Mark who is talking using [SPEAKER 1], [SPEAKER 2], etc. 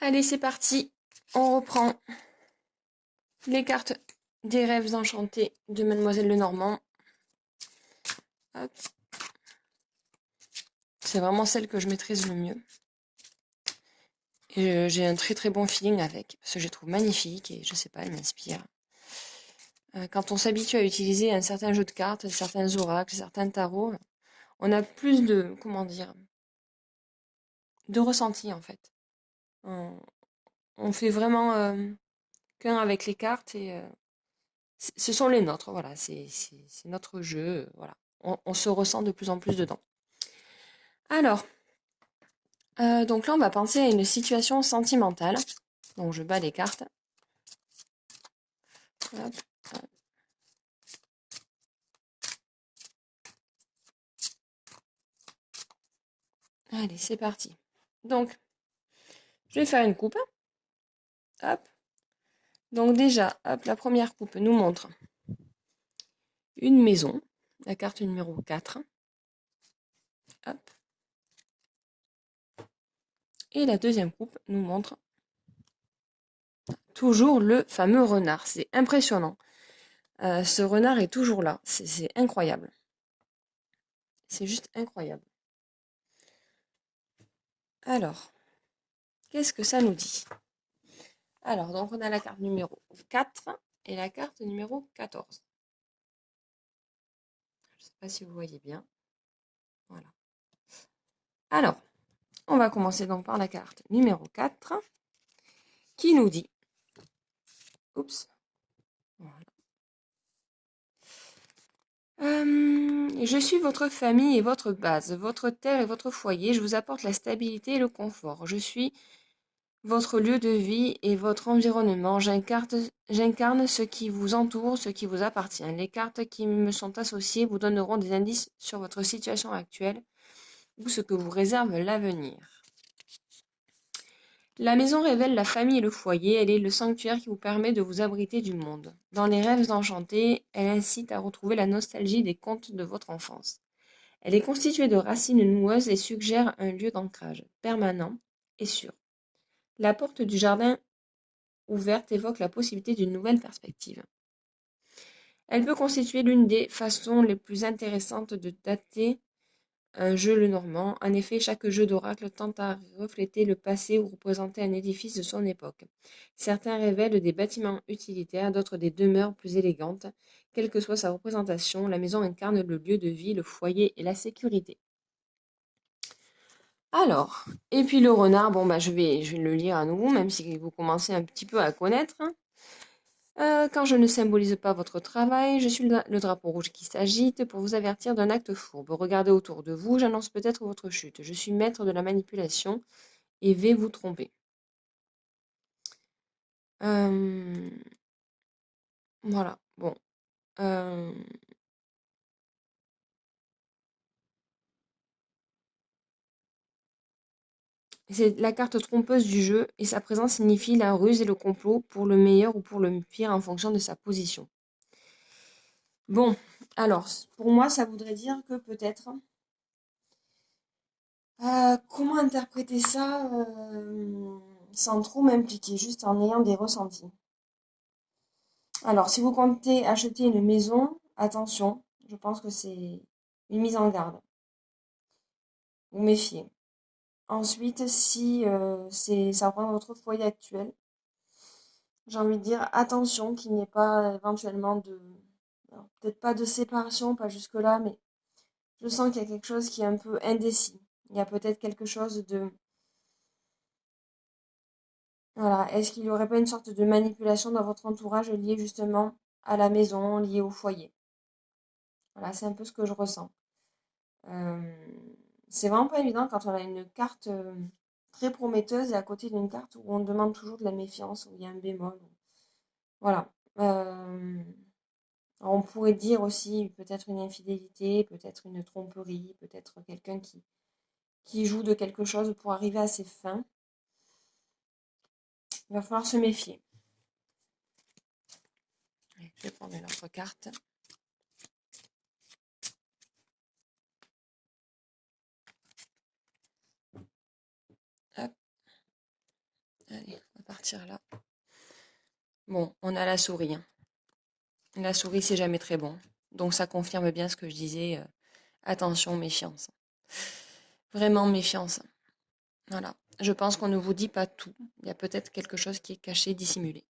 [SPEAKER 1] Allez, c'est parti. On reprend les cartes des rêves enchantés de Mademoiselle Lenormand. Hop. C'est vraiment celle que je maîtrise le mieux. Et j'ai un très très bon feeling avec, parce que je les trouve magnifiques et je sais pas, elles m'inspirent. Quand on s'habitue à utiliser un certain jeu de cartes, certains oracles, certains tarots, on a plus de, comment dire, de ressenti en fait. On fait vraiment qu'un avec les cartes et ce sont les nôtres, voilà, c'est notre jeu, voilà. On se ressent de plus en plus dedans. Alors, donc là, on va penser à une situation sentimentale. Donc, je bats les cartes. Hop, hop. Allez, c'est parti. Donc, je vais faire une coupe. Hop. Donc déjà, hop, la première coupe nous montre une maison, la carte numéro 4. Hop. Et la deuxième coupe nous montre toujours le fameux renard. C'est impressionnant. Ce renard est toujours là. C'est incroyable. C'est juste incroyable. Alors, qu'est-ce que ça nous dit? Alors, donc on a la carte numéro 4 et la carte numéro 14. Je ne sais pas si vous voyez bien. Voilà. Alors, on va commencer donc par la carte numéro 4 qui nous dit, oups, voilà. Je suis votre famille et votre base, votre terre et votre foyer. Je vous apporte la stabilité et le confort. Je suis votre lieu de vie et votre environnement. J'incarne ce qui vous entoure, ce qui vous appartient. Les cartes qui me sont associées vous donneront des indices sur votre situation actuelle ou ce que vous réserve l'avenir. La maison révèle la famille et le foyer, elle est le sanctuaire qui vous permet de vous abriter du monde. Dans les rêves enchantés, elle incite à retrouver la nostalgie des contes de votre enfance. Elle est constituée de racines noueuses et suggère un lieu d'ancrage, permanent et sûr. La porte du jardin ouverte évoque la possibilité d'une nouvelle perspective. Elle peut constituer l'une des façons les plus intéressantes de dater un jeu Lenormand. En effet, chaque jeu d'oracle tente à refléter le passé ou représenter un édifice de son époque. Certains révèlent des bâtiments utilitaires, d'autres des demeures plus élégantes. Quelle que soit sa représentation, la maison incarne le lieu de vie, le foyer et la sécurité. Alors, et puis le renard, bon bah je vais le lire à nouveau, même si vous commencez un petit peu à connaître. Quand je ne symbolise pas votre travail, je suis le drapeau rouge qui s'agite pour vous avertir d'un acte fourbe. Regardez autour de vous, j'annonce peut-être votre chute. Je suis maître de la manipulation et vais vous tromper. Euh, voilà, bon. Euh, c'est la carte trompeuse du jeu et sa présence signifie la ruse et le complot pour le meilleur ou pour le pire en fonction de sa position. Bon, alors, pour moi, ça voudrait dire que peut-être... comment interpréter ça sans trop m'impliquer, juste en ayant des ressentis. Alors, si vous comptez acheter une maison, attention, je pense que c'est une mise en garde. Vous méfiez. Ensuite, si ça reprend votre foyer actuel, j'ai envie de dire attention qu'il n'y ait pas éventuellement de... alors, peut-être pas de séparation, pas jusque-là, mais je sens qu'il y a quelque chose qui est un peu indécis. Il y a peut-être quelque chose de... Voilà. Est-ce qu'il n'y aurait pas une sorte de manipulation dans votre entourage liée justement à la maison, liée au foyer? Voilà, c'est un peu ce que je ressens. Euh, c'est vraiment pas évident quand on a une carte très prometteuse et à côté d'une carte où on demande toujours de la méfiance, où il y a un bémol. Voilà. On pourrait dire aussi peut-être une infidélité, peut-être une tromperie, peut-être quelqu'un qui joue de quelque chose pour arriver à ses fins. Il va falloir se méfier. Je vais prendre une autre carte. Hop. Allez, on va partir là. Bon, on a la souris, hein. La souris, c'est jamais très bon. Donc ça confirme bien ce que je disais. Attention, méfiance. Vraiment méfiance. Voilà. Je pense qu'on ne vous dit pas tout. Il y a peut-être quelque chose qui est caché, dissimulé.